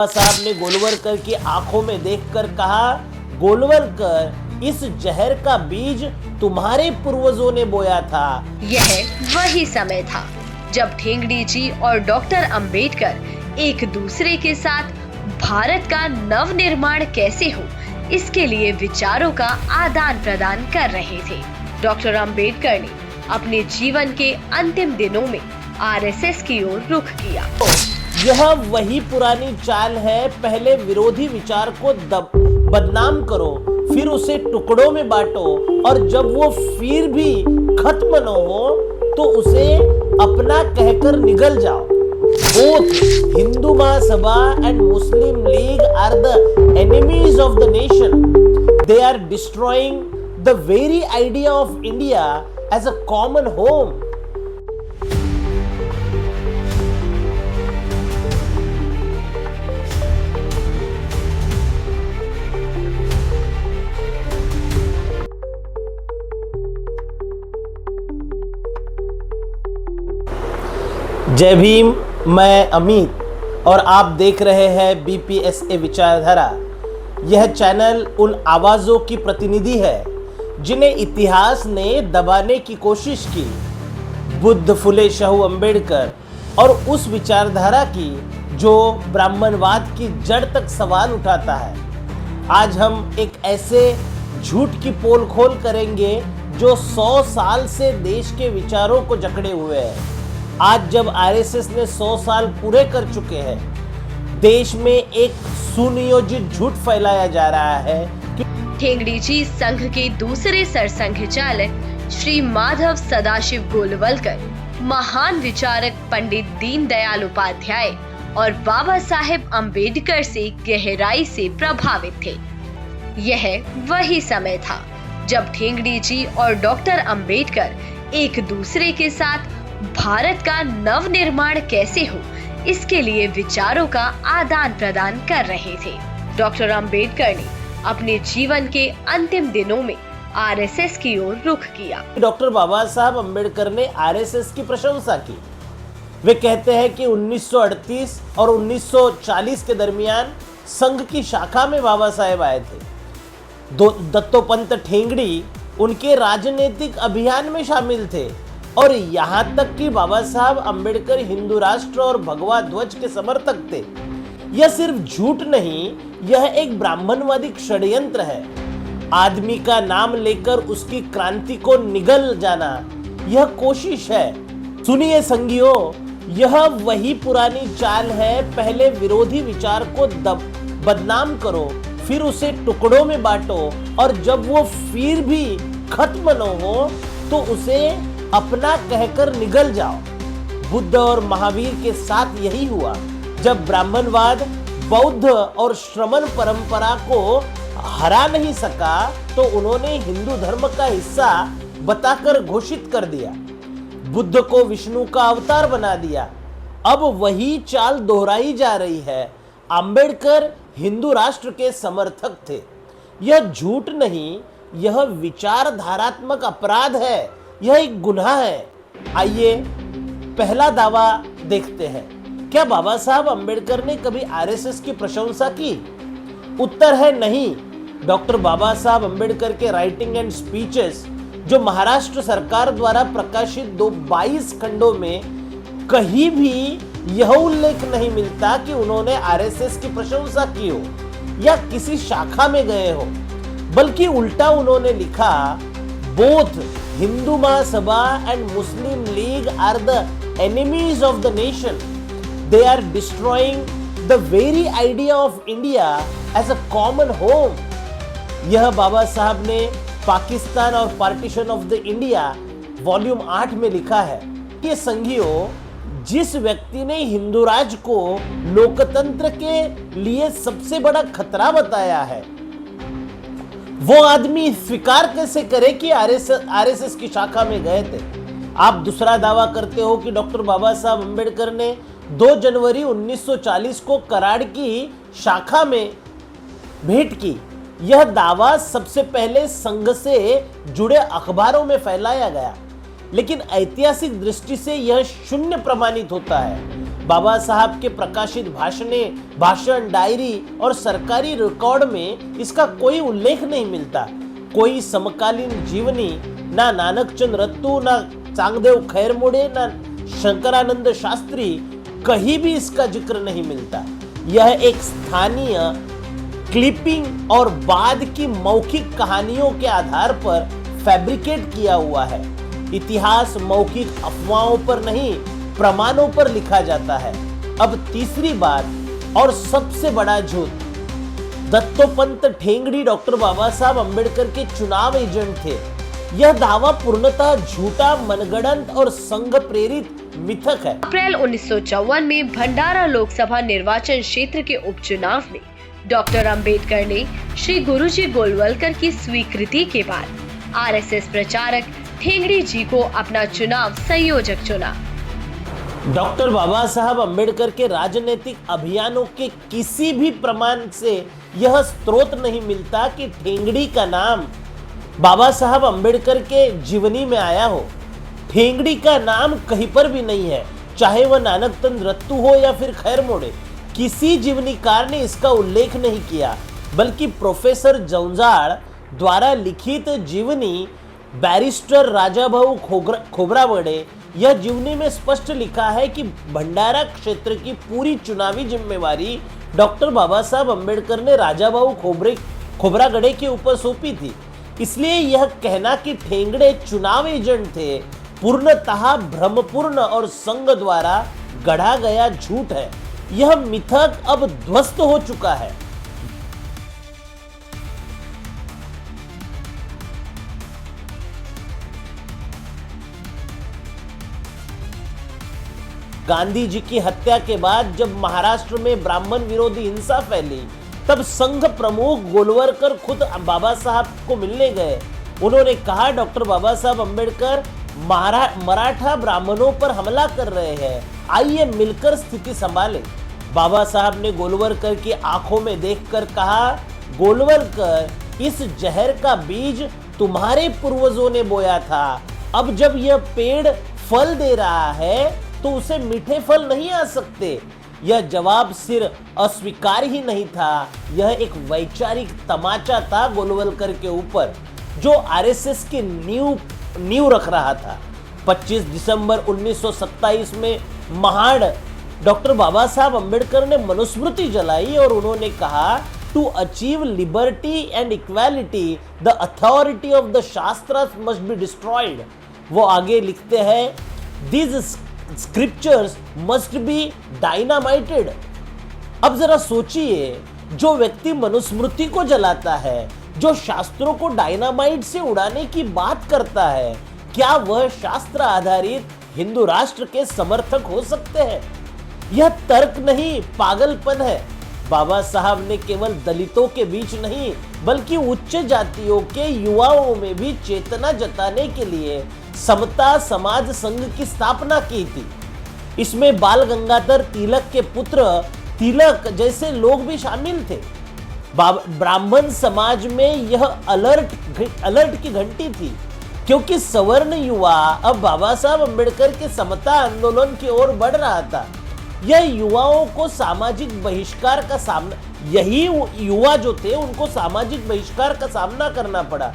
साहब ने गोलवलकर की आंखों में देखकर कहा, गोलवलकर, इस जहर का बीज तुम्हारे पूर्वजों ने बोया था। यह वही समय था जब ठेंगड़ी जी और डॉक्टर अंबेडकर एक दूसरे के साथ भारत का नव निर्माण कैसे हो, इसके लिए विचारों का आदान प्रदान कर रहे थे। डॉक्टर अंबेडकर ने अपने जीवन के अंतिम दिनों में आरएसएस की ओर रुख किया। यह वही पुरानी चाल है, पहले विरोधी विचार को बदनाम करो, फिर उसे टुकड़ों में बांटो, और जब वो फिर भी खत्म न हो तो उसे अपना कहकर निगल जाओ। Both Hindu Mahasabha and Muslim League are the enemies of the nation. They are destroying the very idea of India as a common home. जय भीम, मैं अमित और आप देख रहे हैं बीपीएसए विचारधारा। यह चैनल उन आवाज़ों की प्रतिनिधि है जिन्हें इतिहास ने दबाने की कोशिश की। बुद्ध, फुले शाहू अम्बेडकर और उस विचारधारा की जो ब्राह्मणवाद की जड़ तक सवाल उठाता है। आज हम एक ऐसे झूठ की पोल खोल करेंगे जो 100 साल से देश के विचारों को जकड़े हुए है। आज जब आरएसएस ने 100 साल पूरे कर चुके हैं, देश में एक सुनियोजित झूठ फैलाया जा रहा है कि ठेंगड़ी जी संघ के दूसरे सरसंघचालक श्री माधव सदाशिव गोलवलकर महान विचारक पंडित दीनदयाल उपाध्याय और बाबा साहेब अम्बेडकर से गहराई से प्रभावित थे। यह वही समय था जब ठेंगड़ी जी और डॉक्टर अंबेडकर एक दूसरे के साथ भारत का नव निर्माण कैसे हो, इसके लिए विचारों का आदान प्रदान कर रहे थे। डॉक्टर अंबेडकर ने अपने जीवन के अंतिम दिनों में आरएसएस की ओर रुख किया। डॉक्टर बाबा साहब अम्बेडकर ने आरएसएस की प्रशंसा की। वे कहते हैं कि 1938 और 1940 के दरमियान संघ की शाखा में बाबा साहेब आए थे। दत्तोपंत ठेंगड़ी उनके राजनीतिक अभियान में शामिल थे और यहाँ तक कि बाबा साहब अम्बेडकर हिंदू राष्ट्र और भगवा ध्वज के समर्थक थे। यह सिर्फ झूठ नहीं, यह एक ब्राह्मणवादी षड्यंत्र है। आदमी का नाम लेकर उसकी क्रांति को निगल जाना, यह कोशिश है। सुनिए संगियों, यह वही पुरानी चाल है, पहले विरोधी विचार को बदनाम करो, फिर उसे टुकड़ों में बांटो, और जब वो फिर भी खत्म न हो तो उसे अपना कहकर निगल जाओ। बुद्ध और महावीर के साथ यही हुआ। जब ब्राह्मणवाद बौद्ध और श्रमण परंपरा को हरा नहीं सका तो उन्होंने हिंदू धर्म का हिस्सा बताकर घोषित कर दिया। बुद्ध को विष्णु का अवतार बना दिया। अब वही चाल दोहराई जा रही है। अंबेडकर हिंदू राष्ट्र के समर्थक थे। यह झूठ नहीं, यह विचारधारात्मक अपराध है, यह एक गुनाह है। आइए पहला दावा देखते हैं। क्या बाबा साहब अम्बेडकर ने कभी आरएसएस की प्रशंसा की? उत्तर है नहीं। डॉक्टर बाबा साहब अम्बेडकर के राइटिंग एंड स्पीचेस जो महाराष्ट्र सरकार द्वारा प्रकाशित 22 खंडों में कहीं भी यह उल्लेख नहीं मिलता कि उन्होंने आरएसएस की प्रशंसा की हो या किसी शाखा में गए हो, बल्कि उल्टा उन्होंने लिखा, both Hindu Mahasabha and Muslim League are the enemies of the nation. They are destroying the very idea of India as a common home. यह बाबा साहब ने पाकिस्तान और partition of the India volume 8 में लिखा है। ये संघियों, जिस व्यक्ति ने हिंदू राज को लोकतंत्र के लिए सबसे बड़ा खतरा बताया है, वो आदमी स्वीकार कैसे करे कि आरएसएस की शाखा में गए थे? आप दूसरा दावा करते हो कि डॉक्टर बाबा साहब अम्बेडकर ने 2 जनवरी 1940 को कराड़ की शाखा में भेंट की। यह दावा सबसे पहले संघ से जुड़े अखबारों में फैलाया गया, लेकिन ऐतिहासिक दृष्टि से यह शून्य प्रमाणित होता है। बाबा साहब के प्रकाशित भाषण, डायरी और सरकारी रिकॉर्ड में इसका कोई उल्लेख नहीं मिलता। कोई समकालीन जीवनी, ना नानक चंद रत्तू, ना चांगदेव खैरमोड़े, ना शंकरानंद शास्त्री, कहीं भी इसका जिक्र नहीं मिलता। यह एक स्थानीय क्लिपिंग और बाद की मौखिक कहानियों के आधार पर फैब्रिकेट किया हुआ है। इतिहास मौखिक अफवाहों पर नहीं, प्रमाणों पर लिखा जाता है। अब तीसरी बात और सबसे बड़ा झूठ, दत्तोपंत ठेंगड़ी डॉक्टर बाबा साहब अंबेडकर के चुनाव एजेंट थे। यह दावा पूर्णतः झूठा, मनगढ़ंत और संघ प्रेरित मिथक है। अप्रैल 1954 में भंडारा लोकसभा निर्वाचन क्षेत्र के उपचुनाव में डॉक्टर अंबेडकर ने श्री गुरुजी गोलवलकर की स्वीकृति के बाद आरएसएस प्रचारक ठेंगड़ी जी को अपना चुनाव संयोजक चुना। डॉक्टर बाबा साहब अंबेडकर के राजनीतिक अभियानों के किसी भी प्रमाण से यह स्रोत नहीं मिलता कि ठेंगड़ी का नाम बाबा साहब अंबेडकर के जीवनी में आया हो। ठेंगड़ी का नाम कहीं पर भी नहीं है, चाहे वह नानक चंद रत्तू हो या फिर खैरमोड़े। किसी जीवनीकार ने इसका उल्लेख नहीं किया, बल्कि प्रोफेसर जौंजाड़ द्वारा लिखित जीवनी बैरिस्टर राजाभाऊ खोब्रागड़े, यह जीवनी में स्पष्ट लिखा है कि भंडारा क्षेत्र की पूरी चुनावी जिम्मेवारी डॉक्टर बाबा साहब अंबेडकर ने राजाभाऊ खोब्रागड़े के ऊपर सौंपी थी। इसलिए यह कहना कि ठेंगड़े चुनाव एजेंट थे पूर्णतः भ्रमपूर्ण और संघ द्वारा गढ़ा गया झूठ है। यह मिथक अब ध्वस्त हो चुका है। गांधी जी की हत्या के बाद जब महाराष्ट्र में ब्राह्मण विरोधी हिंसा फैली, तब संघ प्रमुख गोलवलकर खुद बाबा साहब को मिलने गए। उन्होंने कहा, डॉक्टर बाबा साहब अंबेडकर मराठा ब्राह्मणों पर हमला कर रहे हैं, आइए मिलकर स्थिति संभालें। बाबा साहब ने गोलवलकर की आंखों में देखकर कहा, गोलवलकर, इस जहर का बीज तुम्हारे पूर्वजों ने बोया था। अब जब यह पेड़ फल दे रहा है तो उसे मीठे फल नहीं आ सकते। यह जवाब सिर्फ अस्वीकार ही नहीं था, यह एक वैचारिक तमाचा था गोलवलकर के ऊपर, जो आरएसएस की नींव रख रहा था। 25 दिसंबर 1927 में महाड़ डॉक्टर बाबा साहब अंबेडकर ने मनुस्मृति जलाई और उन्होंने कहा, to achieve liberty and equality the authority of the shastras must be destroyed. वो आगे लिखते हैं, this scriptures must be dynamited. अब जरा सोचिए, जो व्यक्ति मनुस्मृति को जलाता है, जो शास्त्रों को डायनामाइट से उड़ाने की बात करता है, क्या वह शास्त्र आधारित हिंदू राष्ट्र के समर्थक हो सकते हैं? यह तर्क नहीं, पागलपन है। बाबा साहब ने केवल दलितों के बीच नहीं, बल्कि उच्च जातियों के युवाओं में भी चेतना जताने के लिए समता समाज संघ की स्थापना की थी। इसमें बाल गंगाधर तिलक के पुत्र तिलक जैसे लोग भी शामिल थे। ब्राह्मण समाज में यह अलर्ट की घंटी थी, क्योंकि सवर्ण युवा अब बाबा साहब अंबेडकर के समता आंदोलन की ओर बढ़ रहा था। यह युवाओं को सामाजिक बहिष्कार का सामना, यही युवा जो थे उनको सामाजिक बहिष्कार का सामना करना पड़ा।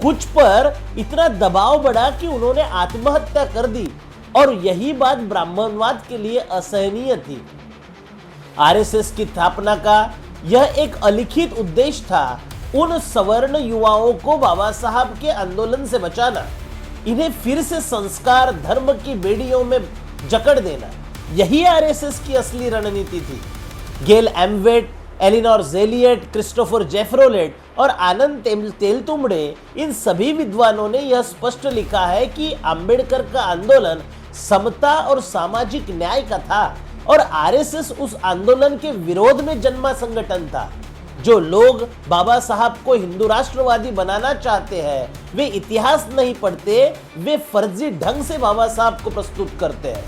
कुछ पर इतना दबाव बढ़ा कि उन्होंने आत्महत्या कर दी, और यही बात ब्राह्मणवाद के लिए असहनीय थी। आरएसएस की स्थापना का यह एक अलिखित उद्देश्य था, उन सवर्ण युवाओं को बाबा साहब के आंदोलन से बचाना, इन्हें फिर से संस्कार धर्म की बेड़ियों में जकड़ देना। यही आरएसएस की असली रणनीति थी। गेल एम्वेट, एलिनोर जेलियट, क्रिस्टोफर जेफ्रोलेट और आनंद तेलतुंबड़े, इन सभी विद्वानों ने यह स्पष्ट लिखा है कि अंबेडकर का आंदोलन समता और सामाजिक न्याय का था, और आरएसएस उस आंदोलन के विरोध में जन्मा संगठन था। जो लोग बाबा साहब को हिंदू राष्ट्रवादी बनाना चाहते हैं, वे इतिहास नहीं पढ़ते, वे फर्जी ढंग से बाबा साहब को प्रस्तुत करते हैं।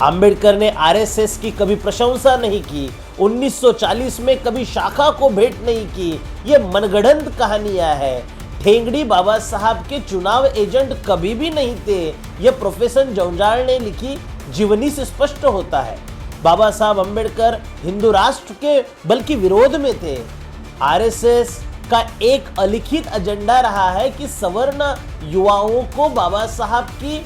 अंबेडकर ने आरएसएस की कभी प्रशंसा नहीं की, 1940 में कभी शाखा को भेंट नहीं की। ये मनगढ़ंत कहानियां हैं। ठेंगड़ी बाबा साहब के चुनाव एजेंट कभी भी नहीं थे। यह प्रोफेसर जौंजाड़ ने लिखी जीवनी से स्पष्ट होता है। बाबा साहब अंबेडकर हिंदू राष्ट्र के बल्कि विरोध में थे। आरएसएस का एक अलिखित एजेंडा रहा है कि सवर्ण युवाओं को बाबा साहब की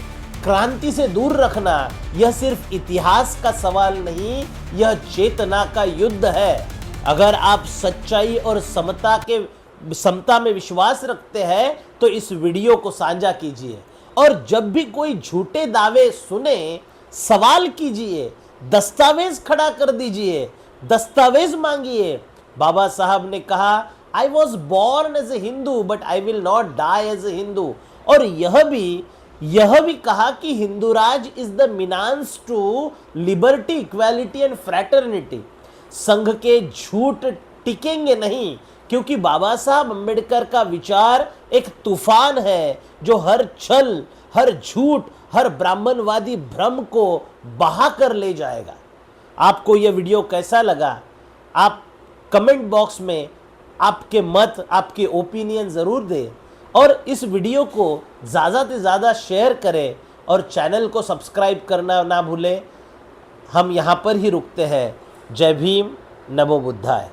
क्रांति से दूर रखना। यह सिर्फ इतिहास का सवाल नहीं, यह चेतना का युद्ध है। अगर आप सच्चाई और समता में विश्वास रखते हैं तो इस वीडियो को साझा कीजिए और जब भी कोई झूठे दावे सुने सवाल कीजिए, दस्तावेज खड़ा कर दीजिए, दस्तावेज मांगिए। बाबा साहब ने कहा, I was born as a Hindu but I will not die as a Hindu. और यह भी कहा कि Hindu Raj is the menace to liberty, equality and fraternity. Sangh के झूठ टिकेंगे नहीं, क्योंकि बाबा साहब अंबेडकर का विचार एक तूफान है जो हर छल, हर झूठ, हर ब्राह्मणवादी भ्रम को बहा कर ले जाएगा। आपको यह वीडियो कैसा लगा? आप कमेंट बॉक्स में आपके मत, आपके ओपिनियन ज़रूर दें और इस वीडियो को ज़्यादा से ज़्यादा शेयर करें और चैनल को सब्सक्राइब करना ना भूलें। हम यहाँ पर ही रुकते हैं। जय भीम, नमो बुद्धाय।